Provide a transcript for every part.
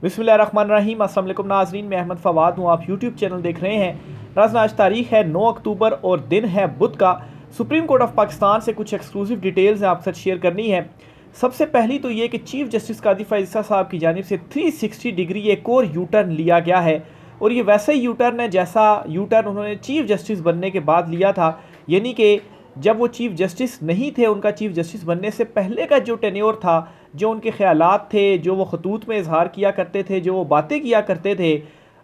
बिस्मिल्लाहिर्रहमानिर्रहीम। अस्सलाम वालेकुम नाज़रीन, मैं अहमद फ़वाद हूँ। आप यूट्यूब चैनल देख रहे हैं। नाज़रीन, आज तारीख़ है 9 अक्टूबर और दिन है बुध का। सुप्रीम कोर्ट ऑफ पाकिस्तान से कुछ एक्सक्लूसिव डिटेल्स आपके साथ शेयर करनी है। सबसे पहली तो ये कि चीफ़ जस्टिस कादी फ़ाइज़ ईसा साहब की जानिब से 360 डिग्री एक और यू टर्न लिया गया है, और ये वैसा ही यू टर्न है जैसा यू टर्न उन्होंने चीफ़ जस्टिस बनने के बाद लिया था। यानी कि जब वो चीफ़ जस्टिस नहीं थे, उनका चीफ़ जस्टिस बनने से पहले का जो टेन्योर था, जो उनके ख़यालात थे, जो वो खतूत में इजहार किया करते थे, जो वो बातें किया करते थे,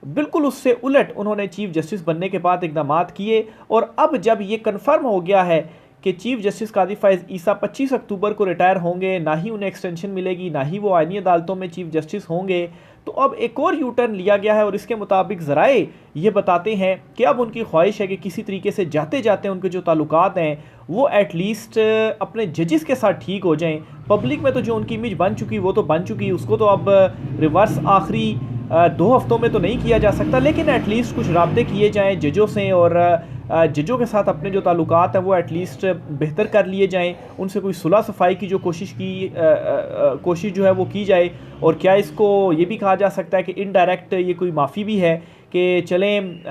बिल्कुल उससे उलट उन्होंने चीफ़ जस्टिस बनने के बाद इक़दामात किए। और अब जब ये कन्फर्म हो गया है कि चीफ़ जस्टिस कादी फ़ाइज़ ईसा 25 अक्टूबर को रिटायर होंगे, ना ही उन्हें एक्सटेंशन मिलेगी, ना ही वो आईनी अदालतों में चीफ़ जस्टिस होंगे, तो अब एक और यू टर्न लिया गया है। और इसके मुताबिक ज़राए ये बताते हैं कि अब उनकी ख्वाहिश है कि किसी तरीके से जाते जाते उनके जो ताल्लुकात हैं वो एटलीस्ट अपने जजेस के साथ ठीक हो जाएं। पब्लिक में तो जो उनकी इमेज बन चुकी वो तो बन चुकी, उसको तो अब रिवर्स आखिरी 2 हफ्तों में तो नहीं किया जा सकता, लेकिन एटलीस्ट कुछ राब्ते किए जाएँ जजों से, और जजों के साथ अपने जो ताल्लुकात हैं वो एटलीस्ट बेहतर कर लिए जाएँ। उनसे कोई सुलह सफ़ाई की जो कोशिश जो है वो की जाए। और क्या इसको ये भी कहा जा सकता है कि इनडायरेक्ट ये कोई माफ़ी भी है कि चलें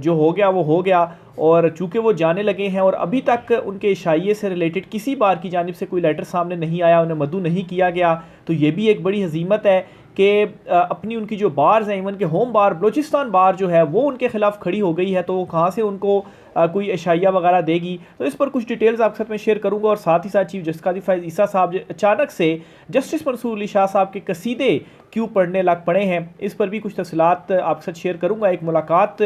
जो हो गया वो हो गया। और चूँकि वो जाने लगे हैं और अभी तक उनके इशाइये से रिलेटेड किसी बार की जानिब से कोई लेटर सामने नहीं आया, उन्हें मदऊ नहीं किया गया, तो ये भी एक बड़ी हज़ीमत है कि अपनी उनकी जो बार्स हैं, इवन के होम बार बलूचिस्तान बार जो है वो उनके ख़िलाफ़ खड़ी हो गई है, तो वो कहाँ से उनको कोई इशाइया वगैरह देगी। तो इस पर कुछ डिटेल्स आपके साथ मैं शेयर करूँगा। और साथ ही साथ चीफ़ जस्टिस कादी फ़ाइज़ ईसा साहब अचानक से जस्टिस मंसूर अली शाह साहब के कसीदे क्यों पढ़ने लग पड़े हैं, इस पर भी कुछ तफसीलात आपके साथ शेयर करूँगा। एक मुलाकात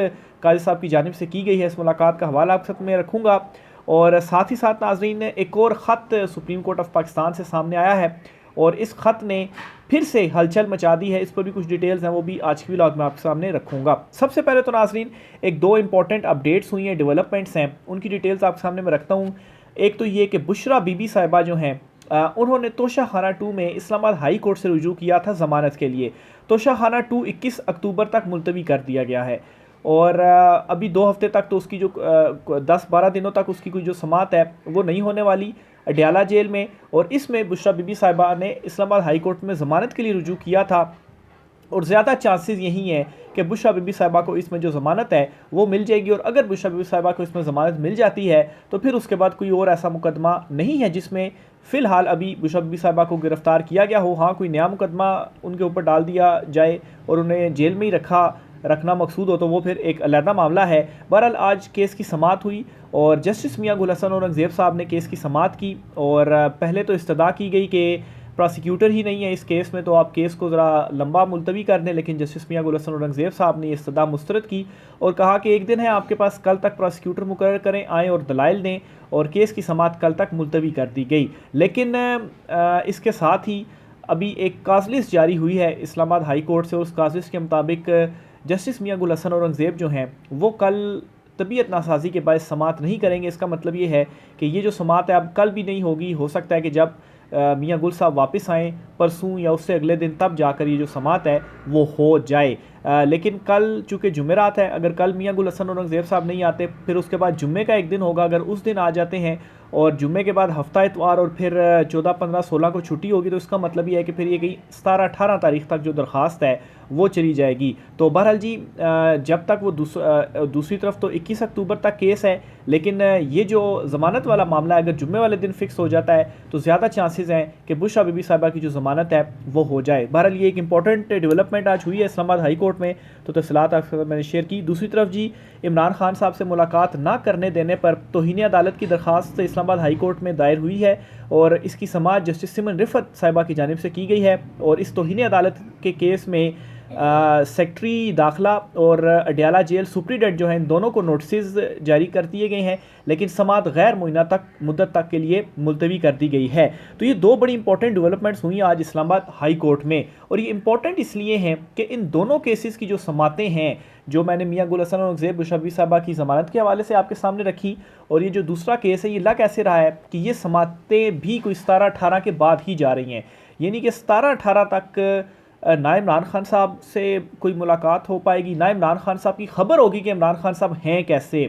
कादी साहब की जानिब से की गई है, इस मुलाकात का हवाला आपके साथ मैं रखूँगा। और साथ ही साथ नाज़रीन, एक और ख़त सुप्रीम कोर्ट ऑफ पाकिस्तान से सामने आया है और इस ख़त ने फिर से हलचल मचा दी है। इस पर भी कुछ डिटेल्स हैं, वो भी आज की व्लॉग में आपके सामने रखूँगा। सबसे पहले तो नाज़रीन, एक दो इंपॉर्टेंट अपडेट्स हुई हैं, डेवलपमेंट्स हैं, उनकी डिटेल्स आपके सामने मैं रखता हूँ। एक तो ये कि बुशरा बीबी साहिबा जो हैं, उन्होंने तोशा खाना 2 में इस्लामाबाद हाई कोर्ट से रुजू किया था ज़मानत के लिए। तोशा खाना 2 21 अक्टूबर तक मुलतवी कर दिया गया है, और अभी 2 हफ्ते तक तो उसकी जो 10-12 दिनों तक उसकी कोई जो समात है वो नहीं होने वाली अडयाला जेल में। और इसमें बुशरा बीबी साहिबा ने इस्लामाबाद हाई कोर्ट में ज़मानत के लिए रुजू किया था, और ज़्यादा चांसेस यही हैं कि बुशरा बीबी साहिबा को इसमें जो ज़मानत है वो मिल जाएगी। और अगर बुशरा बीबी साहिबा को इसमें ज़मानत मिल जाती है तो फिर उसके बाद कोई और ऐसा मुकदमा नहीं है जिसमें फ़िलहाल अभी बुशरा बीबी साहिबा को गिरफ़्तार किया गया हो। हाँ, कोई नया मुकदमा उनके ऊपर डाल दिया जाए और उन्हें जेल में ही रखना मकसूद हो तो वो फिर एक अलहदा मामला है। बहरहाल आज केस की समात हुई और जस्टिस मियां गुल हसन औरंगज़ेब साहब ने केस की समात की। और पहले तो इस्तदा की गई कि प्रोसिक्यूटर ही नहीं है इस केस में, तो आप केस को ज़रा लंबा मुलतवी कर दें, लेकिन जस्टिस मियां गुल हसन औरंगज़ेब साहब ने इस्तदा मुस्तरद की और कहा कि एक दिन है आपके पास, कल तक प्रोसिक्यूटर मुकर्रर करें, आएँ और दलाइल दें, और केस की समात कल तक मुलतवी कर दी गई। लेकिन इसके साथ ही अभी एक काज लिस्ट जारी हुई है इस्लामाबाद हाई कोर्ट से, और उस काज लिस्ट के मुताबिक जस्टिस मियां गुल हसन औरंगज़ेब जो हैं वो कल तबीयत नासाजी के बायस समात नहीं करेंगे। इसका मतलब ये है कि ये जो समात है अब कल भी नहीं होगी, हो सकता है कि जब मियां गुल साहब वापस आएँ परसों या उससे अगले दिन, तब जाकर ये जो समात है वो हो जाए। लेकिन कल चूँकि जुमेरात है, अगर कल मियां गुल हसन औरंगज़ेब साहब नहीं आते, फिर उसके बाद जुम्मे का एक दिन होगा, अगर उस दिन आ जाते हैं और जुम्मे के बाद हफ्ता इतवार और फिर 14, 15, 16 को छुट्टी होगी, तो इसका मतलब ये है कि फिर ये कहीं 17, 18 तारीख तक जो दरख्वास्त है वो चली जाएगी। तो बहरहाल जी, जब तक वो दूसरी तरफ तो 21 अक्टूबर तक केस है, लेकिन ये जो ज़मानत वाला मामला है, अगर जुम्मे वाले दिन फिक्स हो जाता है तो ज़्यादा चांसेस हैं कि बुशरा बीबी साहिबा की जो ज़मानत है वो हो जाए। बहरहाल ये एक इंपॉर्टेंट डेवलपमेंट आज हुई है इस्लामाबाद हाई कोर्ट में, तो तफसीलात आपके साथ मैंने शेयर की। दूसरी तरफ जी, इमरान खान साहब से मुलाकात ना करने देने पर तौहीन अदालत की दरख्वास्त इस्लामाबाद हाई कोर्ट में दायर हुई है, और इसकी समाअत जस्टिस सिमन रिफत साहिबा की जानिब से की गई है। और इस तौहीन अदालत के केस में सेक्रेटरी दाखिला और अडयाला जेल सुप्रीडेंट जो हैं, इन दोनों को नोटिस जारी कर दिए गए हैं, लेकिन समाअत गैर मुय्यना मुद्दत तक के लिए मुलतवी कर दी गई है। तो ये दो बड़ी इंपॉर्टेंट डेवलपमेंट्स हुई आज इस्लामाबाद हाई कोर्ट में, और ये इंपॉर्टेंट इसलिए हैं कि इन दोनों केसेस की जो समातें हैं, जो मैंने मियां गुल हसन औरंगज़ेब बुशरा बीबी साहिबा की ज़मानत के हवाले से आपके सामने रखी, और ये जो दूसरा केस है ये लग ऐसे रहा है कि ये समातें भी कोई 17-18 के बाद ही जा रही हैं, यानी कि 17-18 तक ना इमरान खान साहब से कोई मुलाकात हो पाएगी, ना इमरान खान साहब की खबर होगी कि इमरान खान साहब हैं कैसे,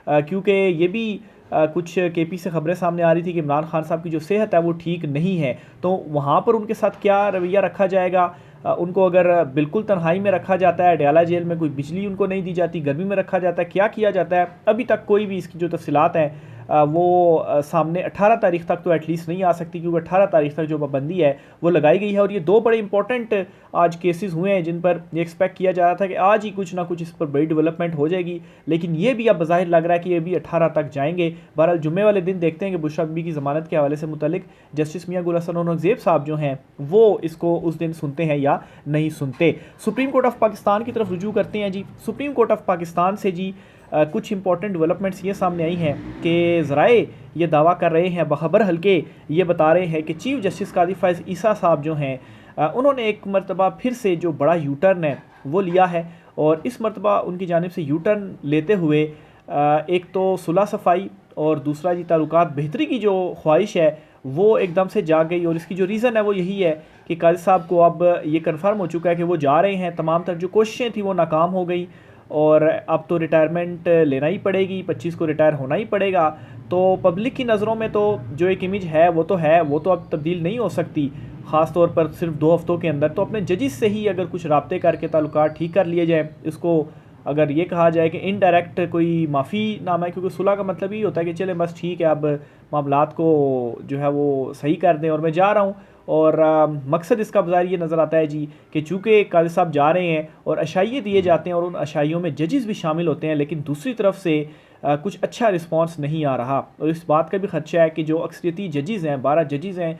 क्योंकि ये भी कुछ केपी से खबरें सामने आ रही थी कि इमरान खान साहब की जो सेहत है वो ठीक नहीं है, तो वहाँ पर उनके साथ क्या रवैया रखा जाएगा, उनको अगर बिल्कुल तन्हाई में रखा जाता है, अडयाला जेल में कोई बिजली उनको नहीं दी जाती, गर्मी में रखा जाता है, क्या किया जाता है, अभी तक कोई भी इसकी जो तफसीलात हैं वो सामने 18 तारीख तक तो एटलीस्ट नहीं आ सकती, क्योंकि 18 तारीख तक जो पाबंदी है वो लगाई गई है। और ये दो बड़े इंपॉर्टेंट आज केसेस हुए हैं जिन पर ये एक्सपेक्ट किया जा रहा था कि आज ही कुछ ना कुछ इस पर बड़ी डेवलपमेंट हो जाएगी, लेकिन ये भी अब ज़ाहिर लग रहा है कि ये भी 18 तक जाएंगे। बहरहाल जुम्मे वाले दिन देखते हैं कि बुशरा बीबी की ज़मानत के हवाले से मुतल्लिक जस्टिस मियां गुल हसन औरंगज़ेब साहब जो हैं वो इसको उस दिन सुनते हैं या नहीं सुनते। सुप्रीम कोर्ट ऑफ पाकिस्तान की तरफ रुजू करते हैं जी। सुप्रीम कोर्ट ऑफ पाकिस्तान से जी कुछ इंपॉर्टेंट डेवलपमेंट्स ये सामने आई हैं कि ज़राए ये दावा कर रहे हैं, बखबर हल्के ये बता रहे हैं कि चीफ जस्टिस कादी फ़ैज़ ईसा साहब जो हैं उन्होंने एक मरतबा फिर से जो बड़ा यू टर्न है वो लिया है। और इस मरतबा उनकी जानिब से यू टर्न लेते हुए एक तो सुलह सफाई और दूसरा जी ताल्लुकात बेहतरी की जो ख्वाहिश है वो एकदम से जाग गई। और इसकी जो रीज़न है वो यही है कि काजी साहब को अब ये कन्फर्म हो चुका है कि वो जा रहे हैं, तमाम तर जो कोशिशें थी वो नाकाम हो गई और अब तो रिटायरमेंट लेना ही पड़ेगी, 25 को रिटायर होना ही पड़ेगा। तो पब्लिक की नज़रों में तो जो एक इमेज है वो तो है, वो तो अब तब्दील नहीं हो सकती, ख़ास तौर पर सिर्फ 2 हफ्तों के अंदर। तो अपने जजिस से ही अगर कुछ राब्ते करके ताल्लुकात ठीक कर लिए जाए, इसको अगर ये कहा जाए कि इनडायरेक्ट कोई माफ़ी नामा है, क्योंकि सुलह का मतलब ही होता है कि चले बस ठीक है अब मामलात को जो है वो सही कर दें और मैं जा रहा हूँ। और मकसद इसका बाज़ार ये नज़र आता है जी कि चूँकि काजी साहब जा रहे हैं और अशाइये दिए जाते हैं और उन अशाइयों में जजेस भी शामिल होते हैं, लेकिन दूसरी तरफ से कुछ अच्छा रिस्पांस नहीं आ रहा। और इस बात का भी खदशा है कि जो अक्सरियती जजेस हैं, 12 जजेस हैं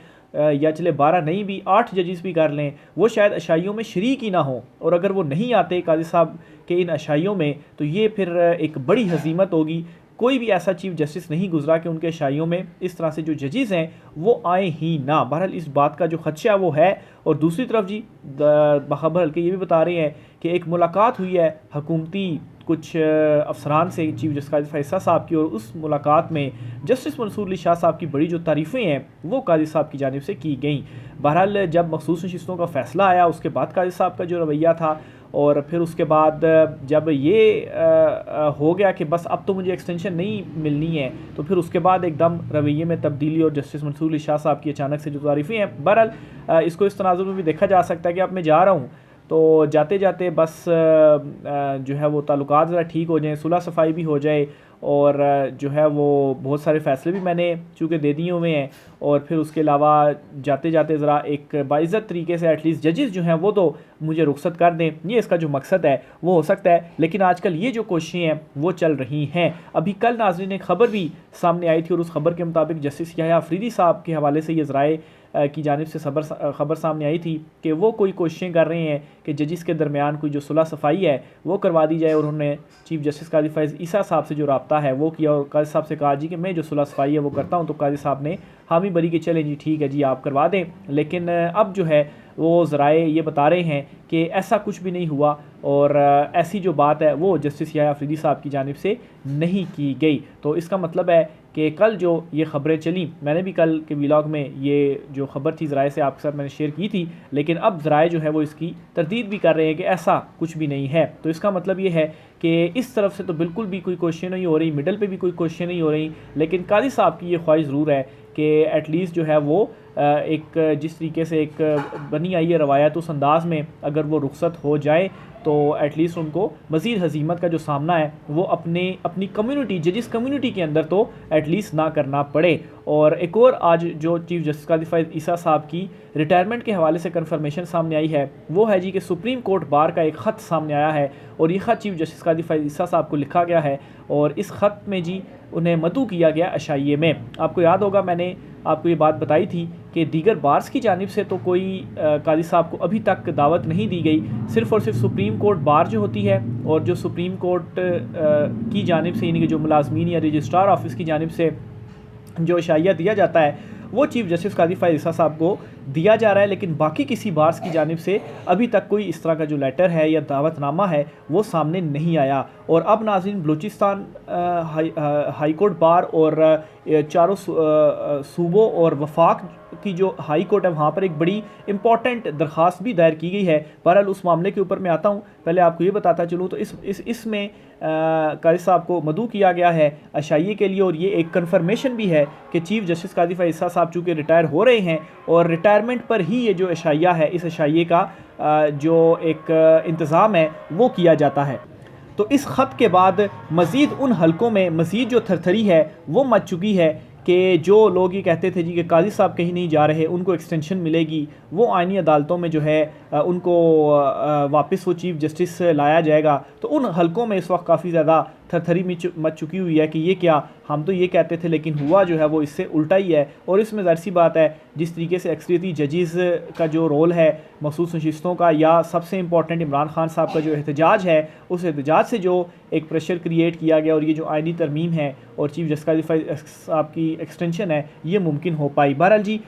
या चले 12 नहीं भी 8 जजेस भी कर लें, वो शायद अशाइयों में शरीक ही ना हो। और अगर वो नहीं आते काजी साहब के इन अशाइयों में तो ये फिर एक बड़ी हजीमत होगी। कोई भी ऐसा चीफ जस्टिस नहीं गुजरा कि उनके शाइयों में इस तरह से जो जजेस हैं वो आए ही ना। बहरहाल इस बात का जो खदशा वो है। और दूसरी तरफ जी बखबर हल्के ये भी बता रहे हैं कि एक मुलाकात हुई है हुकूमती कुछ अफसरान से चीफ जस्टिस काजी फ़ैज़ल साहब की, और उस मुलाकात में जस्टिस मंसूर अली शाह साहब की बड़ी जो तारीफ़ें हैं वो काजी साहब की जानिब से की गई। बहरहाल जब मखसूस नशिस्तों का फ़ैसला आया उसके बाद काजी साहब का जो रवैया था, और फिर उसके बाद जब ये हो गया कि बस अब तो मुझे एक्सटेंशन नहीं मिलनी है, तो फिर उसके बाद एकदम रवैये में तब्दीली और जस्टिस मंसूर अली शाह साहब की अचानक से जो तारीफ़ें हैं। बहरहाल इसको इस तनाज़ुर में भी देखा जा सकता है कि अब मैं जा रहा हूँ तो जाते जाते बस जो है वो ताल्लुकात ज़रा ठीक हो जाएं, सुलह सफाई भी हो जाए, और जो है वो बहुत सारे फ़ैसले भी मैंने चूँकि दे दिए हुए हैं। और फिर उसके अलावा जाते जाते ज़रा एक बाइज़्ज़त तरीके से एटलीस्ट जजेस जो हैं वो तो मुझे रुखसत कर दें, ये इसका जो मकसद है वो हो सकता है। लेकिन आजकल ये जो कोशिशें हैं वो चल रही हैं। अभी कल नाज़रीन एक ख़बर भी सामने आई थी और उस खबर के मुताबिक जस्टिस याह्या अफरीदी साहब के हवाले से ये ज़राए की जानिब से ख़बर सामने आई थी कि वो कोई कोशिशें कर रहे हैं कि जजिस के दरमियान कोई जो सुलह सफाई है वो करवा दी जाए। और उन्होंने चीफ जस्टिस काजी फ़ैज़ ईसा साहब से जो रब्ता है वो किया और काजी साहब से कहा जी कि मैं जो सुलह सफाई है वो करता हूँ। तो काजी साहब ने हामी भरी कि चलें जी ठीक है जी आप करवा दें। लेकिन अब जो है वो ज़राए ये बता रहे हैं कि ऐसा कुछ भी नहीं हुआ, और ऐसी जो बात है वो जस्टिस याह्या अफरीदी साहब की जानिब से नहीं की गई। तो इसका मतलब है कि कल जो ये ख़बरें चली, मैंने भी कल के व्लॉग में ये जो ख़बर थी ज़राए से आपके साथ मैंने शेयर की थी, लेकिन अब ज़राए जो है वो इसकी तरदीद भी कर रहे हैं कि ऐसा कुछ भी नहीं है। तो इसका मतलब ये है कि इस तरफ से तो बिल्कुल भी कोई कोशिश नहीं हो रही, मिडल पे भी कोई कोशिश नहीं हो रही, लेकिन काजी साहब की ये ख्वाहिश ज़रूर है कि एटलीस्ट जो है वो एक जिस तरीके से एक बनी आई है रवायत, उस अंदाज़ में अगर वो रुखसत हो जाए तो एटलीस्ट उनको मज़ीद हज़ीमत का जो सामना है वो अपनी कम्युनिटी जजिस कम्युनिटी के अंदर तो एटलीस्ट ना करना पड़े। और एक और आज जो चीफ जस्टिस कादी फ़ैज़ल ईसा साहब की रिटायरमेंट के हवाले से कन्फर्मेशन सामने आई है वो है जी कि सुप्रीम कोर्ट बार का एक ख़त सामने आया है, और ये ख़त चीफ जस्टिस कादी फ़ैज़ल ईसा साहब को लिखा गया है, और इस ख़त में जी उन्हें मदऊ किया गया अशाइये में। आपको याद होगा मैंने आपको ये बात बताई थी कि दीगर बार्स की जानिब से तो कोई काजी साहब को अभी तक दावत नहीं दी गई, सिर्फ़ और सिर्फ सुप्रीम कोर्ट बार जो होती है और जो सुप्रीम कोर्ट की जानिब से यानी कि जो मुलाजमीन या रजिस्ट्रार ऑफिस की जानिब से जो अशाइया दिया जाता है वो चीफ जस्टिस कादी फ़ैज़ल ईसा साहब को दिया जा रहा है। लेकिन बाकी किसी बार्स की जानिब से अभी तक कोई इस तरह का जो लेटर है या दावतनामा है वो सामने नहीं आया। और अब नाज़रीन बलूचिस्तान हाई कोर्ट बार और चारों सूबों और वफाक की जो हाई कोर्ट है वहाँ पर एक बड़ी इंपॉर्टेंट दरख्वास्त भी दायर की गई है। बहरहाल उस मामले के ऊपर मैं आता हूँ, पहले आपको ये बताता चलूँ तो इसमें काजी साहब को मदऊ किया गया है अशाइये के लिए, और ये एक कन्फर्मेशन भी है कि चीफ जस्टिस कादी फ़ैज़ल ईसा साहब चूँकि रिटायर हो रहे हैं और रिटायरमेंट पर ही ये जो अशाइया है इस अशाइये का जो एक इंतज़ाम है वो किया जाता है। तो इस ख़त के बाद मज़ीद उन हलकों में मज़ीद जो थरथरी है वो मच चुकी है कि जो लोग ये कहते थे जी कि काजी साहब कहीं नहीं जा रहे, उनको एक्सटेंशन मिलेगी, वो आइनी अदालतों में जो है उनको वापस वो चीफ़ जस्टिस लाया जाएगा। तो उन हलकों में इस वक्त काफ़ी ज़्यादा थरथरी मच चुकी हुई है कि ये क्या, हम तो ये कहते थे लेकिन हुआ जो है वो इससे उल्टा ही है। और इसमें ज़ाहिर सी बात है जिस तरीके से अक्सरियती जजेस का जो रोल है मखसूस नशिस्तों का, या सबसे इंपॉर्टेंट इमरान खान साहब का जो एहतजाज है, उस एहतजाज से जो एक प्रेशर क्रिएट किया गया और ये जो आइनी तरमीम है और चीफ जस्टिस साहब की एक्सटेंशन है ये मुमकिन हो पाई। बहरहाल जी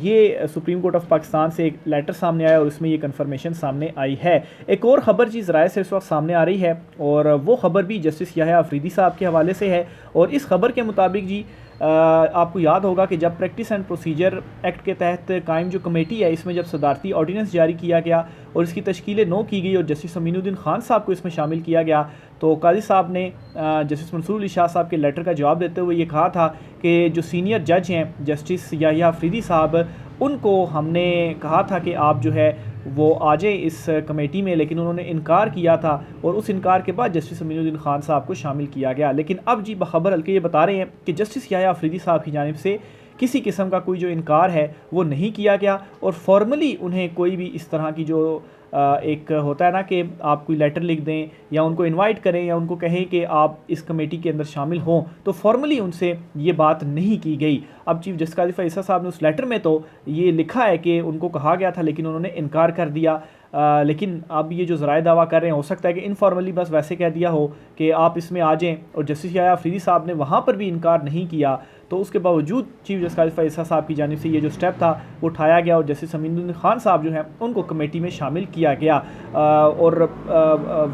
ये सुप्रीम कोर्ट ऑफ पाकिस्तान से एक लेटर सामने आया और इसमें ये कन्फर्मेशन सामने आई है। एक और ख़बर जी ज़राए से इस वक्त सामने आ रही है और वो ख़बर भी जस्टिस याह्या अफरीदी साहब के हवाले से है। और इस खबर के मुताबिक जी आपको याद होगा कि जब प्रैक्टिस एंड प्रोसीजर एक्ट के तहत कायम जो कमेटी है, इसमें जब सदारती ऑर्डिनेंस जारी किया गया और इसकी तश्कील नो की गई और जस्टिस अमीनुद्दीन खान साहब को इसमें शामिल किया गया, तो काजी साहब ने जस्टिस मंसूर अली शाह साहब के लेटर का जवाब देते हुए ये कहा था कि जो सीनियर जज हैं जस्टिस याह्या अफरीदी साहब, उनको हमने कहा था कि आप जो है वो आ जाए इस कमेटी में, लेकिन उन्होंने इनकार किया था और उस इनकार के बाद जस्टिस अमीनुद्दीन खान साहब को शामिल किया गया। लेकिन अब जी बखबर हल्के ये बता रहे हैं कि जस्टिस याह्या अफरीदी साहब की जानिब से किसी किस्म का कोई जो इनकार है वो नहीं किया गया और फॉर्मली उन्हें कोई भी इस तरह की जो एक होता है ना कि आप कोई लेटर लिख दें या उनको इनवाइट करें या उनको कहें कि आप इस कमेटी के अंदर शामिल हों, तो फॉर्मली उनसे ये बात नहीं की गई। अब चीफ जस्टिस काजी फैसल साहब ने उस लेटर में तो ये लिखा है कि उनको कहा गया था लेकिन उन्होंने इनकार कर दिया। लेकिन अब ये जो ज़राए दावा कर रहे हैं, हो सकता है कि इनफॉर्मली बस वैसे कह दिया हो कि आप इसमें आ जाएँ, और जस्टिस याह्या अफरीदी साहब ने वहाँ पर भी इनकार नहीं किया। तो उसके बावजूद चीफ जस्टिस काजी फैसल साहब की जानिब से ये जो स्टेप था वो उठाया गया और जस्टिस अमीनुद्दीन खान साहब जो हैं उनको कमेटी में शामिल किया गया। और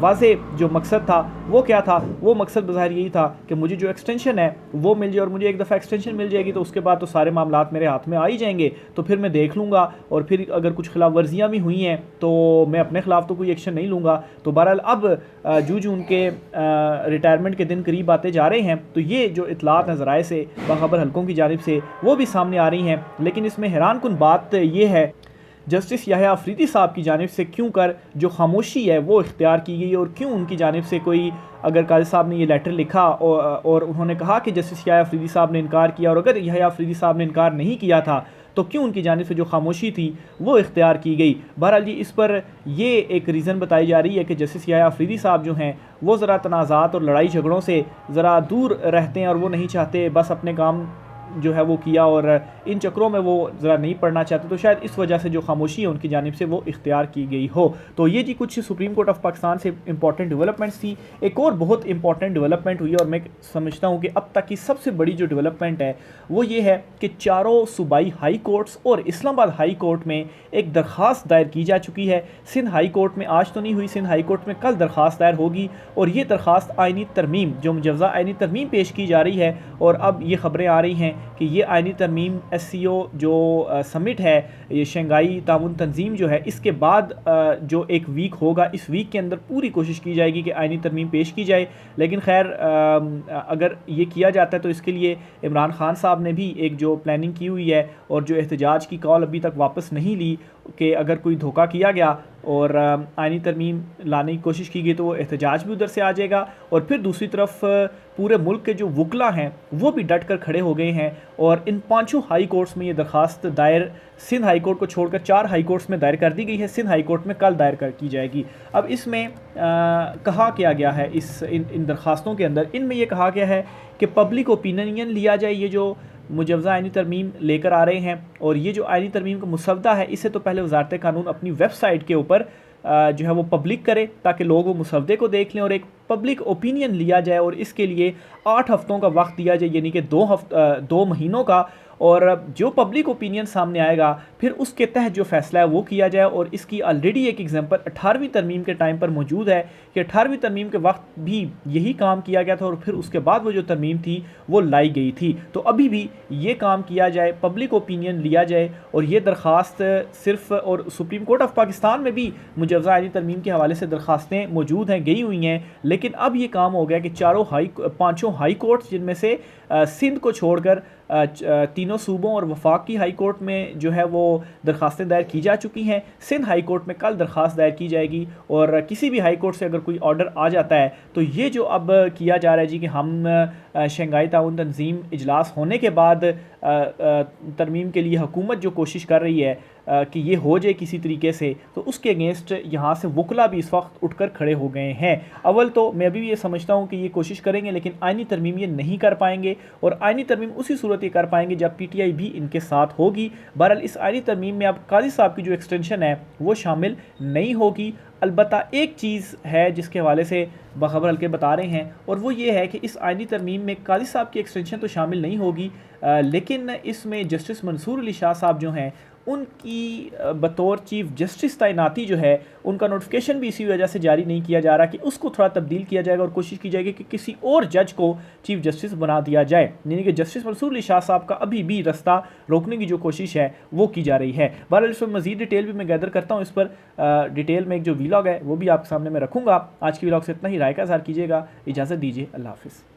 वाज़े जो मकसद था वो क्या था, वो मकसद बज़ाहिर यही था कि मुझे जो एक्सटेंशन है वो मिल जाए, और मुझे एक दफ़ा एक्सटेंशन मिल जाएगी तो उसके बाद तो सारे मामलात मेरे हाथ में आ ही जाएंगे, तो फिर मैं देख लूँगा, और फिर अगर कुछ खिलाफ वर्जियाँ भी हुई हैं तो मैं अपने ख़िलाफ़ तो कोई एक्शन नहीं लूँगा। तो बहरहाल अब जो उनके रिटायरमेंट के दिन करीब आते जा रहे हैं, तो ये जो इतलात हैं ज़राए से बाखबर हलकों की जानिब से वो भी सामने आ रही हैं। लेकिन इसमें हैरान कुन बात ये है जस्टिस याह्या अफरीदी साहब की जानिब से क्यों कर जो खामोशी है वो इख्तियार की गई, और क्यों उनकी जानिब से कोई, अगर काजी साहब ने ये लेटर लिखा और उन्होंने कहा कि जस्टिस याह्या अफरीदी साहब ने इनकार किया, और अगर याह्या अफरीदी साहब ने इनकार नहीं किया था तो क्यों उनकी जानिब से जो खामोशी थी वो इख्तियार की गई। बहरहाल जी इस पर ये एक रीज़न बताई जा रही है कि जस्टिस याह्या अफरीदी साहब जो हैं वो ज़रा तनाज़ात और लड़ाई झगड़ों से ज़रा दूर रहते हैं और वो नहीं चाहते, बस अपने काम जो है वो किया और इन चक्रों में वो ज़रा नहीं पढ़ना चाहते, तो शायद इस वजह से जो खामोशी है उनकी जानिब से वो इख्तियार की गई हो। तो ये जी कुछ सुप्रीम कोर्ट ऑफ पाकिस्तान से इंपॉर्टेंट डेवलपमेंट्स थी। एक और बहुत इंपॉर्टेंट डेवलपमेंट हुई और मैं समझता हूँ कि अब तक की सबसे बड़ी जो डेवलपमेंट है वो ये है कि चारों सूबाई हाई कोर्ट्स और इस्लामाबाद हाई कोर्ट में एक दरख्वास्त दायर की जा चुकी है। सिंध हाई कोर्ट में आज तो नहीं हुई, सिंध हाई कोर्ट में कल दरख्वास्त दायर होगी, और ये दरख्वास्त आइनी तरमीम जो मुजव्ज़ा आइनी तरमीम पेश की जा रही है। और अब ये ख़बरें आ रही हैं कि ये आइनी तरमीम SCO जो समिट है, ये शंघाई ताउन तंजीम जो है, इसके बाद जो एक वीक होगा, इस वीक के अंदर पूरी कोशिश की जाएगी कि आइनी तरमीम पेश की जाए। लेकिन खैर अगर ये किया जाता है तो इसके लिए इमरान खान साहब ने भी एक जो प्लानिंग की हुई है और जो एहतजाज की कॉल अभी तक वापस नहीं ली कि अगर कोई धोखा किया गया और आइनी तरमीम लाने की कोशिश की गई तो वो एहतजाज भी उधर से आ जाएगा। और फिर दूसरी तरफ पूरे मुल्क के जो वकला हैं वो भी डट कर खड़े हो गए हैं, और इन पांचों हाई कोर्ट्स में ये दरख्वास्त दायर सिंध हाई कोर्ट को छोड़कर 4 हाई कोर्ट्स में दायर कर दी गई है। सिंध हाई कोर्ट में कल दायर की जाएगी। अब इसमें कहा क्या गया है इन दरख्वास्तों के अंदर, इनमें यह कहा गया है कि पब्लिक ओपिनियन लिया जाए, ये जो मुजव्ज़ा आइनी तरमीम लेकर आ रहे हैं, और ये जो आइनी तरमीम का मुसवदा है इसे तो पहले वज़ारत कानून अपनी वेबसाइट के ऊपर जो है वो पब्लिक करे ताकि लोग वो मुसवदे को देख लें और एक पब्लिक ओपिनियन लिया जाए, और इसके लिए 8 हफ्तों का वक्त दिया जाए, यानी कि 2 महीनों का। और जो पब्लिक ओपिनियन सामने आएगा फिर उसके तहत जो फैसला है वो किया जाए। और इसकी ऑलरेडी एक एग्जांपल 18वीं तरमीम के टाइम पर मौजूद है कि 18वीं तरमीम के वक्त भी यही काम किया गया था और फिर उसके बाद वो जो तरमीम थी वो लाई गई थी। तो अभी भी ये काम किया जाए, पब्लिक ओपिनियन लिया जाए, और ये दरख्वास्त सिर्फ, और सुप्रीम कोर्ट ऑफ पाकिस्तान में भी मुजव्ज़ा आइनी तरमीम के हवाले से दरख्वास्तें मौजूद हैं, गई हुई हैं। लेकिन अब ये काम हो गया कि 5 हाई कोर्ट्स जिनमें से सिंध को छोड़कर तीनों सूबों और वफाक की हाई कोर्ट में जो है वो दरखास्तें दायर की जा चुकी हैं। सिंध हाई कोर्ट में कल दरखास्त दायर की जाएगी और किसी भी हाई कोर्ट से अगर कोई ऑर्डर आ जाता है तो ये जो अब किया जा रहा है जी कि हम शंघाई ताउन तंजीम इजलास होने के बाद तरमीम के लिए हुकूमत जो कोशिश कर रही है कि ये हो जाए किसी तरीके से, तो उसके अगेंस्ट यहाँ से वकला भी इस वक्त उठकर खड़े हो गए हैं। अव्वल तो मैं भी ये समझता हूँ कि ये कोशिश करेंगे लेकिन आइनी तरमीम ये नहीं कर पाएंगे और आइनी तरमीम उसी सूरत ये कर पाएंगे जब PTI भी इनके साथ होगी। बहरहाल इस आइनी तरमीम में अब काजी साहब की जो एक्सटेंशन है वो शामिल नहीं होगी। अलबत्ता एक चीज़ है जिसके हवाले से बखबर हल्के बता रहे हैं और वो ये है कि इस आइनी तरमीम में काजी साहब की एक्सटेंशन तो शामिल नहीं होगी, लेकिन इसमें जस्टिस मंसूर अली शाह साहब जो हैं उनकी बतौर चीफ जस्टिस तैनाती जो है उनका नोटिफिकेशन भी इसी वजह से जारी नहीं किया जा रहा कि उसको थोड़ा तब्दील किया जाएगा और कोशिश की जाएगी कि किसी और जज को चीफ जस्टिस बना दिया जाए। यानी कि जस्टिस मंसूर अली शाह साहब का अभी भी रास्ता रोकने की जो कोशिश है वो की जा रही है। बहरहाल इस पर मज़ीद डिटेल भी मैं गैदर करता हूँ, इस पर डिटेल में एक जो वीलॉग है वो भी आपके सामने मैं रखूँगा। आज की वीलॉग से इतना ही, राय का इज़हार कीजिएगा। इजाज़त दीजिए, अल्लाह हाफ़िज़।